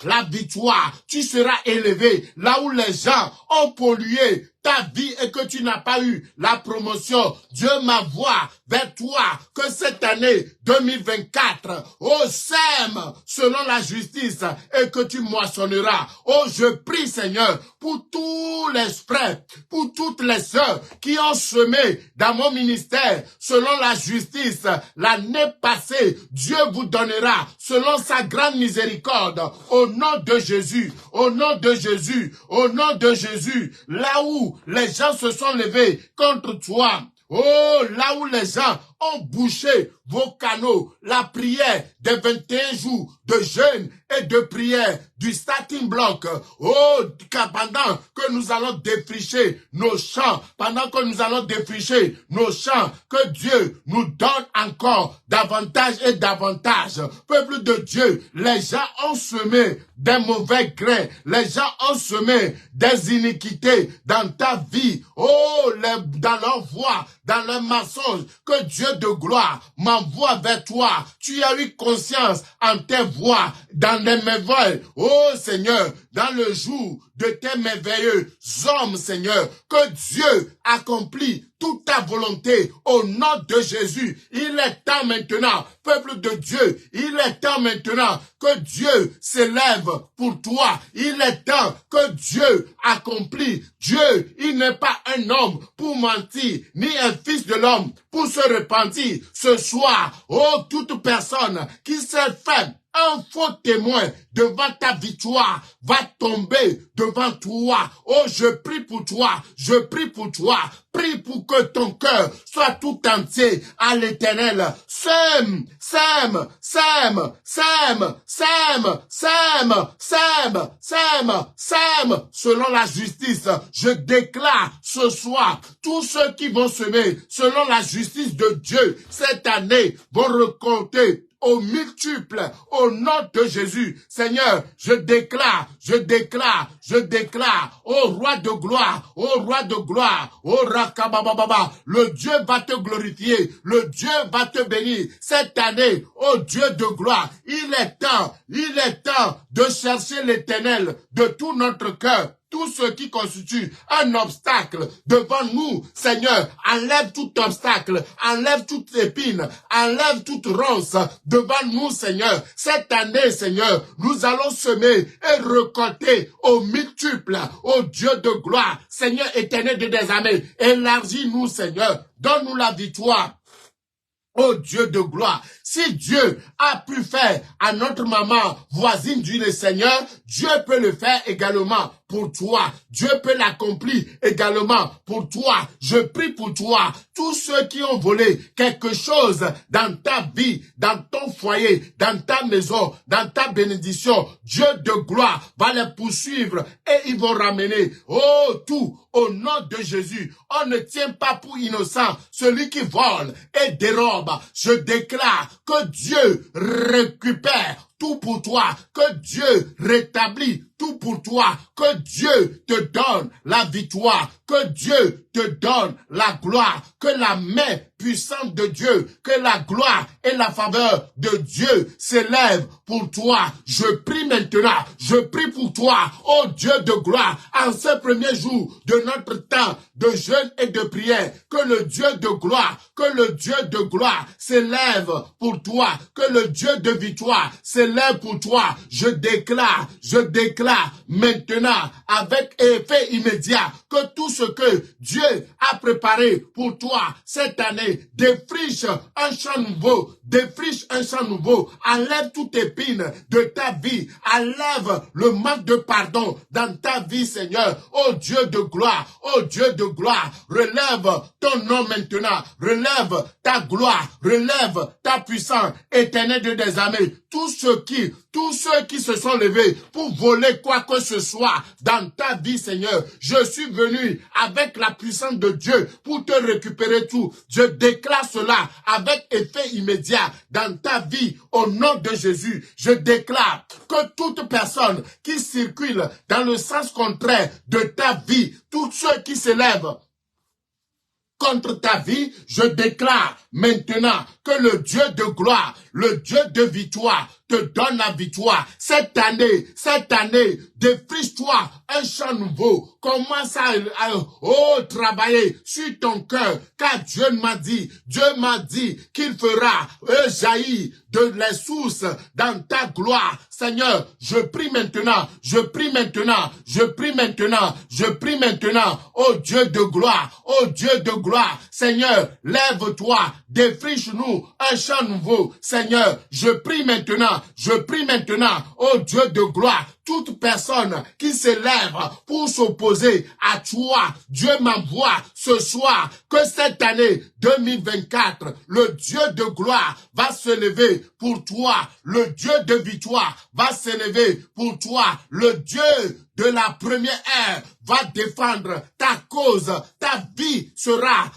la victoire. Tu seras élevé là où les gens ont pollué ta vie et que tu n'as pas eu la promotion. Dieu m'envoie vers toi que cette année 2024, sème selon la justice et que tu moissonneras. Je prie Seigneur pour tous les frères, pour toutes les sœurs qui ont semé dans mon ministère selon la justice l'année passée. Dieu vous donnera selon sa grande miséricorde au nom de Jésus, au nom de Jésus, au nom de Jésus, là où les gens se sont levés contre toi. Là où les gens ont bouché vos canaux, la prière des 21 jours de jeûne et de prière du starting block. Pendant que nous allons défricher nos champs, que Dieu nous donne encore davantage et davantage. Peuple de Dieu, les gens ont semé des mauvais grains, les gens ont semé des iniquités dans ta vie, dans leur voix, dans leur mensonge, que Dieu de gloire m'envoie vers toi. Tu as eu conscience en tes voix, dans les merveilles, Seigneur, dans le jour de tes merveilleux hommes, Seigneur, que Dieu accomplit toute ta volonté au nom de Jésus. Il est temps maintenant, peuple de Dieu, il est temps maintenant que Dieu s'élève pour toi. Il est temps que Dieu accomplit. Dieu, il n'est pas un homme pour mentir, ni un fils de l'homme pour se repentir. Ce soir, toute personne qui s'est faite un faux témoin devant ta victoire va tomber devant toi. Je prie pour toi. Je prie pour toi. Prie pour que ton cœur soit tout entier à l'Éternel. Sème, sème, sème, sème, sème, sème, sème, sème, sème, selon la justice. Je déclare ce soir, tous ceux qui vont semer selon la justice de Dieu cette année vont récolter au multiple, au nom de Jésus. Seigneur, je déclare, au roi de gloire, au Rakabababa, le Dieu va te glorifier, le Dieu va te bénir. Cette année, oh Dieu de gloire, il est temps de chercher l'Éternel de tout notre cœur. Tout ce qui constitue un obstacle devant nous, Seigneur, enlève tout obstacle, enlève toute épine, enlève toute ronce devant nous, Seigneur. Cette année, Seigneur, nous allons semer et récolter au multiple, au Dieu de gloire. Seigneur éternel des armées, élargis-nous, Seigneur, donne-nous la victoire. Oh Dieu de gloire, si Dieu a pu faire à notre maman voisine du Seigneur, Dieu peut le faire également pour toi. Dieu peut l'accomplir également pour toi. Je prie pour toi. Tous ceux qui ont volé quelque chose dans ta vie, dans ton foyer, dans ta maison, dans ta bénédiction, Dieu de gloire va les poursuivre et ils vont ramener, oh, tout au nom de Jésus. On ne tient pas pour innocent celui qui vole et dérobe. Je déclare que Dieu récupère tout pour toi, que Dieu rétablit tout pour toi, que Dieu te donne la victoire, que Dieu te donne la gloire, que la main puissante de Dieu, que la gloire et la faveur de Dieu s'élèvent pour toi. Je prie maintenant, je prie pour toi, ô Dieu de gloire, en ce premier jour de notre temps de jeûne et de prière, que le Dieu de gloire s'élève pour toi, que le Dieu de victoire s'élève pour toi. Je déclare maintenant avec effet immédiat que tout ce que Dieu a préparé pour toi cette année, défriche un champ nouveau, enlève toute épine de ta vie, enlève le manque de pardon dans ta vie, Seigneur. Oh Dieu de gloire, relève ton nom maintenant, relève ta gloire, relève ta puissance, éternelle de des armées. Tous ceux qui se sont levés pour voler quoi que ce soit dans ta vie, Seigneur, je suis venu avec la puissance de Dieu pour te récupérer tout. Je déclare cela avec effet immédiat dans ta vie au nom de Jésus. Je déclare que toute personne qui circule dans le sens contraire de ta vie, tous ceux qui s'élèvent contre ta vie, je déclare maintenant que le Dieu de gloire, le Dieu de victoire, te donne la victoire. Cette année, défriche-toi un champ nouveau. Commence à travailler sur ton cœur, car Dieu m'a dit qu'il fera jaillir de les sources dans ta gloire. Seigneur, je prie maintenant, oh Dieu de gloire, Seigneur, lève-toi, défriche-nous un champ nouveau. Seigneur, je prie maintenant, oh Dieu de gloire, toute personne qui s'élève pour s'opposer à toi, Dieu m'envoie ce soir que cette année 2024, le Dieu de gloire va se lever pour toi, le Dieu de victoire va se lever pour toi, le Dieu de la première ère va défendre ta cause, ta vie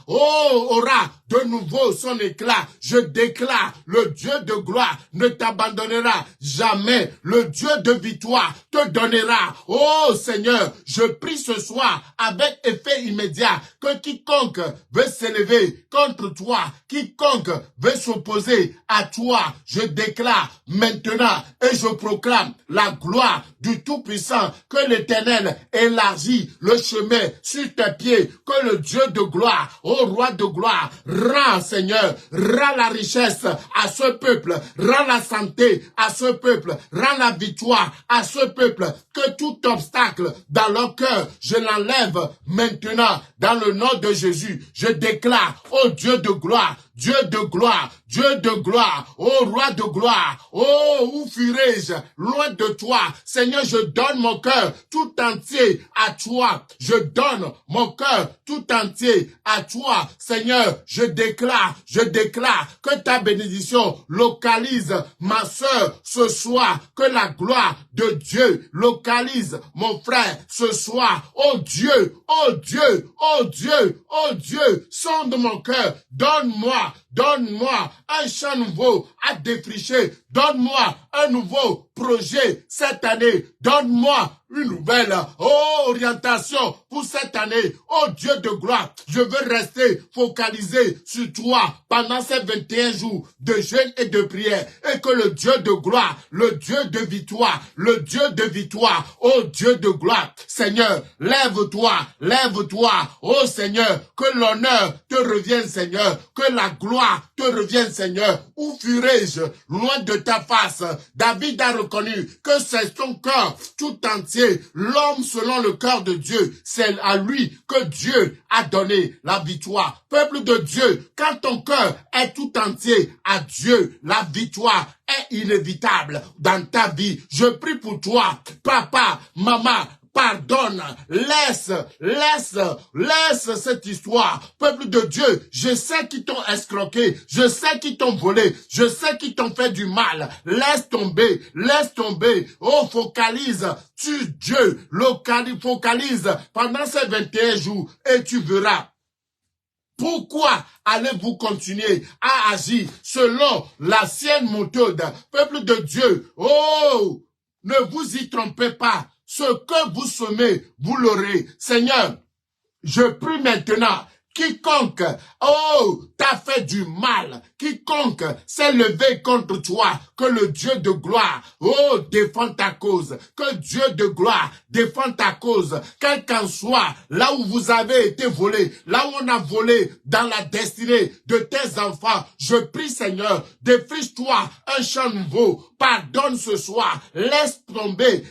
aura de nouveau son éclat. Je déclare, le Dieu de gloire ne t'abandonnera jamais, le Dieu de victoire te donnera. Oh Seigneur, je prie ce soir avec effet immédiat que quiconque veut s'élever contre toi, quiconque veut s'opposer à toi, je déclare maintenant et je proclame la gloire du Tout-Puissant, que l'Éternel élargit le chemin sur tes pieds, que le Dieu de gloire, ô roi de gloire, rend, Seigneur, rend la richesse à ce peuple, rend la santé à ce peuple, rend la victoire à ce peuple, que tout obstacle dans leur cœur, je l'enlève maintenant dans le nom de Jésus. Je déclare, ô Dieu de gloire, ô roi de gloire, oh, où fuirai-je loin de toi? Seigneur, je donne mon cœur tout entier à toi. Je donne mon cœur tout entier à toi. Seigneur, je déclare que ta bénédiction localise ma sœur ce soir, que la gloire de Dieu localise mon frère ce soir. Oh Dieu, sonde mon cœur, donne-moi Donne-moi un champ nouveau à défricher. Donne-moi un nouveau projet cette année. Donne-moi une nouvelle orientation pour cette année. Oh Dieu de gloire, je veux rester focalisé sur toi pendant ces 21 jours de jeûne et de prière. Et que le Dieu de gloire, le Dieu de victoire, le Dieu de victoire, oh Dieu de gloire, Seigneur, lève-toi, lève-toi, oh Seigneur, que l'honneur te revienne, Seigneur, que la gloire te revienne, Seigneur. Où fuirai-je loin de ta face? David a reconnu que c'est son cœur tout entier. L'homme selon le cœur de Dieu, c'est à lui que Dieu a donné la victoire. Peuple de Dieu, quand ton cœur est tout entier à Dieu, la victoire est inévitable dans ta vie. Je prie pour toi, papa, maman, pardonne, laisse cette histoire. Peuple de Dieu, je sais qu'ils t'ont escroqué, je sais qu'ils t'ont volé, je sais qu'ils t'ont fait du mal. Laisse tomber. Oh, focalise sur Dieu, focalise pendant ces 21 jours et tu verras. Pourquoi allez-vous continuer à agir selon l'ancienne méthode? Peuple de Dieu, oh, ne vous y trompez pas. Ce que vous semez, vous l'aurez. Seigneur, je prie maintenant, quiconque, oh, t'a fait du mal, quiconque s'est levé contre toi, que le Dieu de gloire, oh, défend ta cause, que Dieu de gloire défend ta cause, quel qu'en soit, là où vous avez été volé, là où on a volé dans la destinée de tes enfants, je prie Seigneur, défriche-toi un champ nouveau, pardonne ce soir, laisse tomber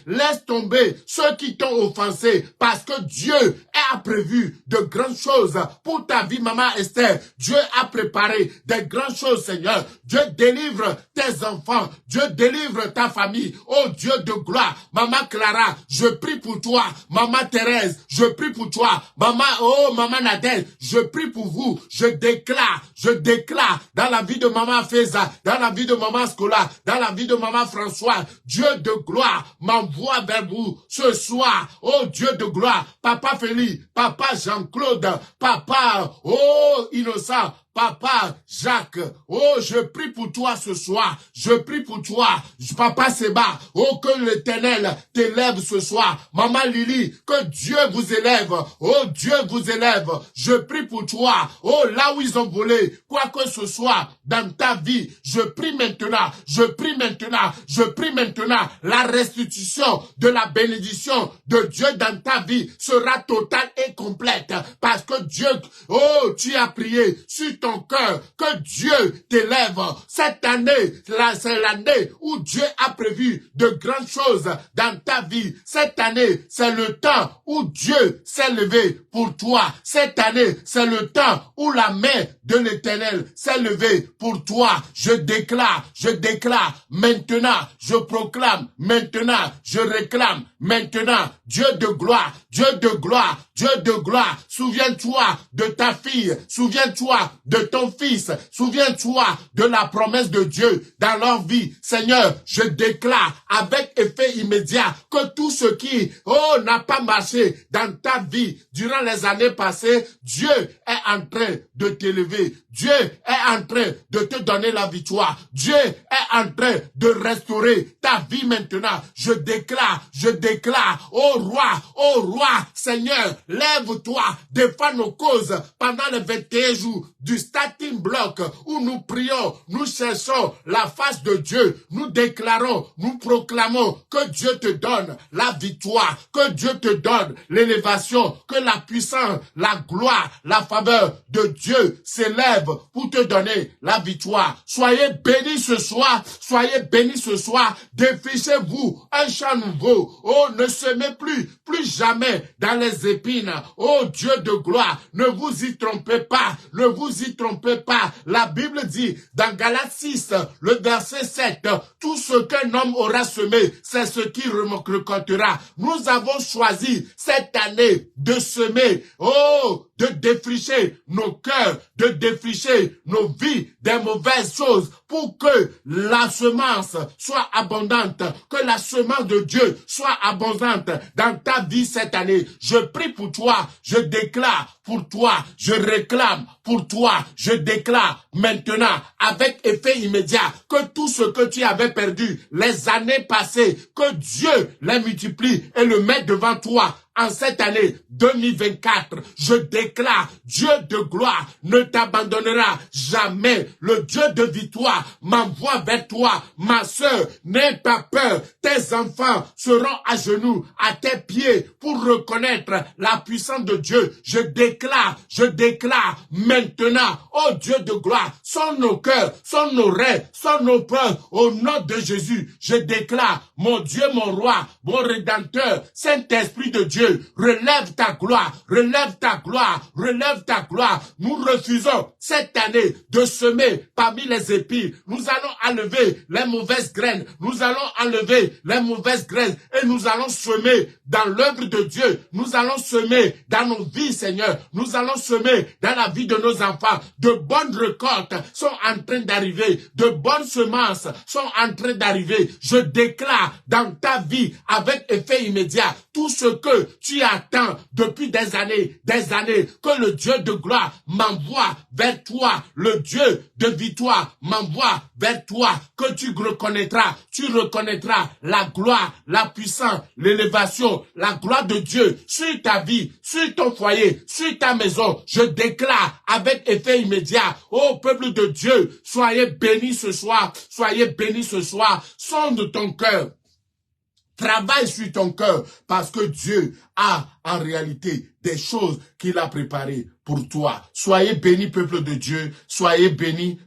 ceux qui t'ont offensé, parce que Dieu a prévu de grandes choses pour ta vie, maman Esther. Dieu a préparé des grandes choses, Seigneur. Dieu délivre tes enfants, Dieu délivre ta famille. Oh Dieu de gloire, maman Clara, je prie pour toi. Maman Thérèse, je prie pour toi. Maman Nadèle, je prie pour vous. Je déclare dans la vie de maman Feza, dans la vie de maman Scola, dans la vie de maman François, Dieu de gloire m'envoie vers vous ce soir. Oh Dieu de gloire, papa Félix, papa Jean-Claude, papa, oh Innocent, Papa Jacques, oh, je prie pour toi ce soir. Je prie pour toi, Papa Seba. Oh, que l'Éternel t'élève ce soir. Maman Lily, que Dieu vous élève. Oh, Dieu vous élève. Je prie pour toi. Oh, là où ils ont volé, quoi que ce soit dans ta vie, je prie maintenant. La restitution de la bénédiction de Dieu dans ta vie sera totale et complète. Parce que Dieu, oh, tu as prié sur ton cœur, que Dieu t'élève. Cette année, c'est l'année où Dieu a prévu de grandes choses dans ta vie. Cette année, c'est le temps où Dieu s'est levé pour toi. Cette année, c'est le temps où la main de l'Éternel s'est levée pour toi. Je déclare, maintenant, je proclame, maintenant, je réclame, maintenant, Dieu de gloire, souviens-toi de ta fille, souviens-toi de ton fils, souviens-toi de la promesse de Dieu dans leur vie. Seigneur, je déclare avec effet immédiat que tout ce qui, n'a pas marché dans ta vie durant les années passées, Dieu est en train de t'élever. Dieu est en train de te donner la victoire. Dieu est en train de restaurer ta vie maintenant. Je déclare, ô roi, Seigneur, lève-toi, défends nos causes pendant les 21 jours du starting block où nous prions, nous cherchons la face de Dieu. Nous déclarons, nous proclamons que Dieu te donne la victoire, que Dieu te donne l'élévation, que la puissance, la gloire, la faveur de Dieu s'élève pour te donner la victoire. Soyez bénis ce soir, défrichez-vous un champ nouveau. Oh, ne semez plus jamais dans les épines. Oh, Dieu de gloire, ne vous y trompez pas. La Bible dit dans Galates 6, le verset 7, tout ce qu'un homme aura semé, c'est ce qu'il récoltera. Nous avons choisi cette année de semer, de défricher nos cœurs, de défricher nos vies des mauvaises choses pour que la semence soit abondante, que la semence de Dieu soit abondante dans ta vie cette année. Je prie pour toi, je déclare pour toi, je réclame pour toi, je déclare maintenant avec effet immédiat que tout ce que tu avais perdu les années passées, que Dieu les multiplie et le met devant toi. En cette année 2024, je déclare, Dieu de gloire ne t'abandonnera jamais. Le Dieu de victoire m'envoie vers toi. Ma sœur, n'aie pas peur. Tes enfants seront à genoux, à tes pieds pour reconnaître la puissance de Dieu. Je déclare maintenant, oh Dieu de gloire, sonne nos cœurs, sonne nos rêves, sonne nos peurs. Au nom de Jésus, je déclare, mon Dieu, mon roi, mon rédempteur, Saint-Esprit de Dieu, relève ta gloire, relève ta gloire, relève ta gloire. Nous refusons cette année de semer parmi les épis. Nous allons enlever les mauvaises graines. Nous allons enlever les mauvaises graines et nous allons semer dans l'œuvre de Dieu. Nous allons semer dans nos vies, Seigneur. Nous allons semer dans la vie de nos enfants. De bonnes récoltes sont en train d'arriver. De bonnes semences sont en train d'arriver. Je déclare dans ta vie avec effet immédiat tout ce que tu attends depuis des années, que le Dieu de gloire m'envoie vers toi, le Dieu de victoire m'envoie vers toi, que tu reconnaîtras la gloire, la puissance, l'élévation, la gloire de Dieu sur ta vie, sur ton foyer, sur ta maison. Je déclare avec effet immédiat, ô peuple de Dieu, soyez bénis ce soir, sonde ton cœur. Travaille sur ton cœur parce que Dieu a en réalité des choses qu'il a préparées pour toi. Soyez bénis, peuple de Dieu. Soyez bénis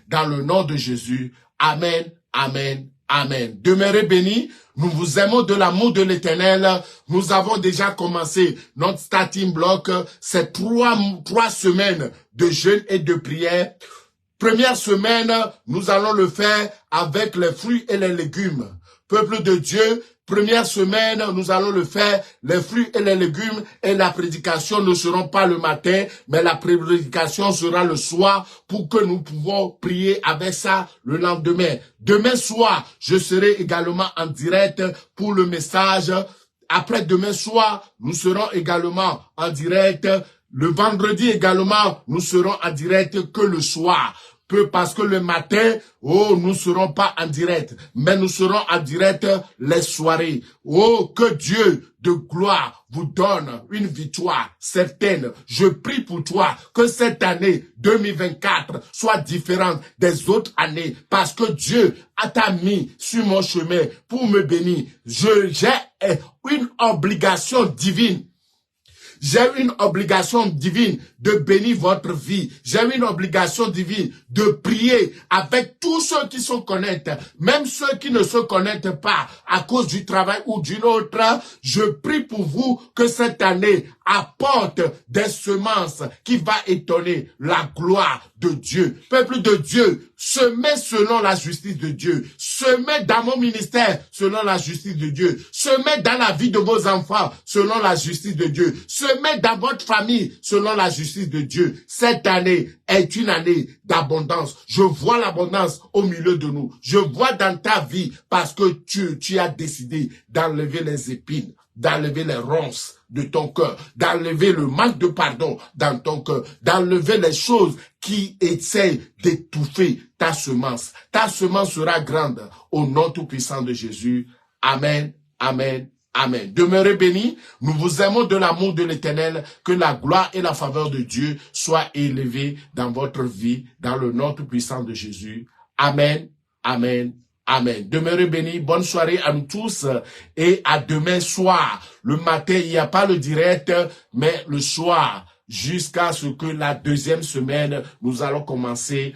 dans le nom de Jésus. Amen, amen, amen. Demeurez bénis. Nous vous aimons de l'amour de l'Éternel. Nous avons déjà commencé notre starting block. C'est trois semaines de jeûne et de prière. Première semaine, nous allons le faire avec les fruits et les légumes. Peuple de Dieu, première semaine, nous allons le faire, les fruits et les légumes, et la prédication ne seront pas le matin, mais la prédication sera le soir pour que nous pouvons prier avec ça le lendemain. Demain soir, je serai également en direct pour le message. Après demain soir, nous serons également en direct. Le vendredi également, nous serons en direct que le soir. Parce que le matin, nous ne serons pas en direct, mais nous serons en direct les soirées. Que Dieu de gloire vous donne une victoire certaine. Je prie pour toi que cette année 2024 soit différente des autres années parce que Dieu t'a mis sur mon chemin pour me bénir. J'ai une obligation divine. J'ai une obligation divine de bénir votre vie. J'ai une obligation divine de prier avec tous ceux qui se connaissent, même ceux qui ne se connaissent pas à cause du travail ou d'une autre. Je prie pour vous que cette année apporte des semences qui va étonner la gloire de Dieu. Peuple de Dieu, semez selon la justice de Dieu. Semez dans mon ministère selon la justice de Dieu. Semez dans la vie de vos enfants selon la justice de Dieu. Semez dans votre famille selon la justice de Dieu. Cette année est une année d'abondance. Je vois l'abondance au milieu de nous. Je vois dans ta vie parce que tu as décidé d'enlever les épines, d'enlever les ronces de ton cœur, d'enlever le manque de pardon dans ton cœur, d'enlever les choses qui essayent d'étouffer ta semence. Ta semence sera grande au nom tout-puissant de Jésus. Amen, amen, amen. Demeurez bénis. Nous vous aimons de l'amour de l'Éternel. Que la gloire et la faveur de Dieu soient élevées dans votre vie, dans le nom tout-puissant de Jésus. Amen, amen, amen. Demeurez bénis. Bonne soirée à nous tous et à demain soir. Le matin, il n'y a pas le direct, mais le soir, jusqu'à ce que la deuxième semaine, nous allons commencer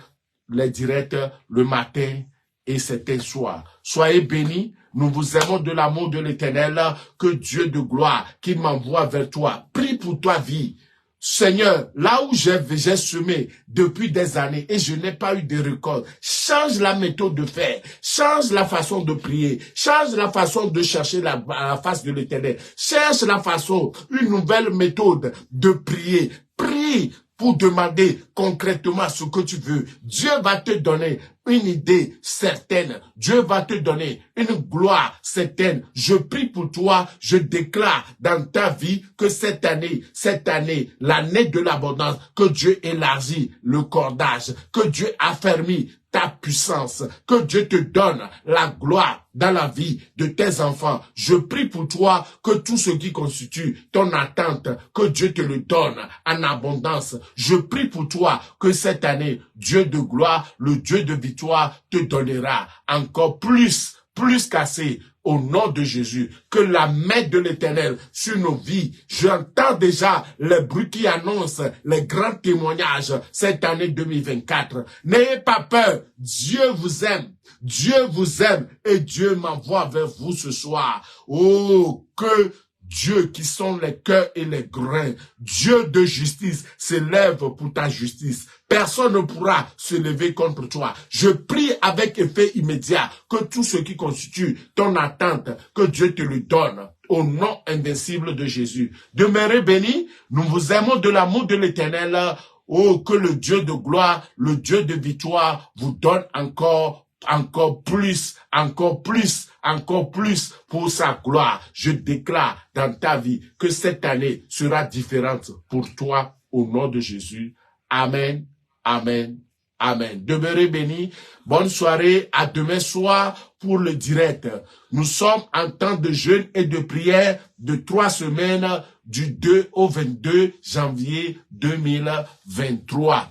les directs le matin et c'est un soir. Soyez bénis. Nous vous aimons de l'amour de l'Éternel. Que Dieu de gloire, qu'il m'envoie vers toi. Prie pour toi, vie. Seigneur, là où j'ai semé depuis des années et je n'ai pas eu de récolte, change la méthode de faire, change la façon de prier, change la façon de chercher la face de l'Éternel, cherche la façon, une nouvelle méthode de prier. Prie pour demander concrètement ce que tu veux. Dieu va te donner une idée certaine. Dieu va te donner une gloire certaine. Je prie pour toi, je déclare dans ta vie que cette année, l'année de l'abondance, que Dieu élargit le cordage, que Dieu affermit ta puissance, que Dieu te donne la gloire dans la vie de tes enfants. Je prie pour toi que tout ce qui constitue ton attente, que Dieu te le donne en abondance. Je prie pour toi que cette année, Dieu de gloire, le Dieu de victoire te donnera encore plus qu'assez. Au nom de Jésus, que la main de l'Éternel sur nos vies, j'entends déjà les bruits qui annoncent les grands témoignages cette année 2024. N'ayez pas peur, Dieu vous aime et Dieu m'envoie vers vous ce soir. Oh, que Dieu qui sont les cœurs et les grains, Dieu de justice, s'élève pour ta justice. Personne ne pourra se lever contre toi. Je prie avec effet immédiat que tout ce qui constitue ton attente, que Dieu te le donne. Au nom invincible de Jésus. Demeurez bénis, nous vous aimons de l'amour de l'Éternel. Oh, que le Dieu de gloire, le Dieu de victoire vous donne encore plus pour sa gloire. Je déclare dans ta vie que cette année sera différente pour toi au nom de Jésus. Amen, amen, amen. Demeurez bénis. Bonne soirée. À demain soir pour le direct. Nous sommes en temps de jeûne et de prière de 3 semaines du 2 au 22 janvier 2023.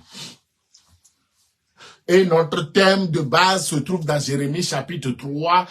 Et notre thème de base se trouve dans Jérémie chapitre 3,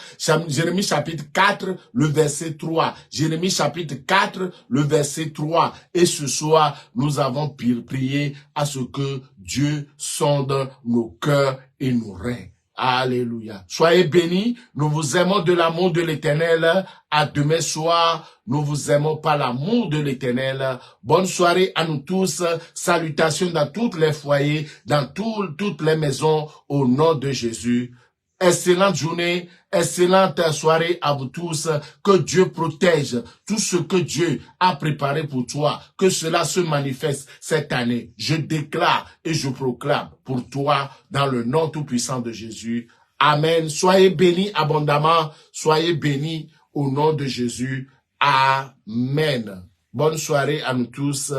Jérémie chapitre 4, le verset 3. Jérémie chapitre 4, le verset 3. Et ce soir, nous avons prié à ce que Dieu sonde nos cœurs et nos reins. Alléluia. Soyez bénis. Nous vous aimons de l'amour de l'Éternel. À demain soir. Nous vous aimons par l'amour de l'Éternel. Bonne soirée à nous tous. Salutations dans tous les foyers, dans toutes les maisons, au nom de Jésus. Excellente journée, excellente soirée à vous tous. Que Dieu protège tout ce que Dieu a préparé pour toi. Que cela se manifeste cette année. Je déclare et je proclame pour toi dans le nom tout-puissant de Jésus. Amen. Soyez bénis abondamment. Soyez bénis au nom de Jésus. Amen. Bonne soirée à nous tous.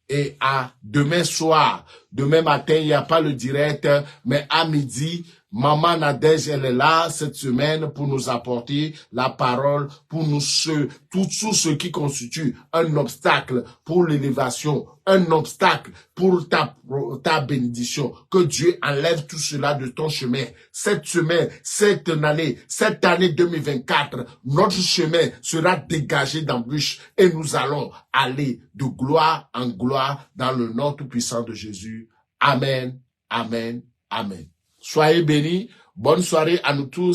Et à demain soir. Demain matin, il n'y a pas le direct, mais à midi, Maman Nadège, elle est là cette semaine pour nous apporter la parole, pour nous tout ce qui constitue un obstacle pour l'élévation, un obstacle pour ta bénédiction. Que Dieu enlève tout cela de ton chemin. Cette semaine, cette année 2024, notre chemin sera dégagé d'embûches et nous allons aller de gloire en gloire dans le nom tout-puissant de Jésus. Amen, amen, amen. Soyez bénis. Bonne soirée à nous tous.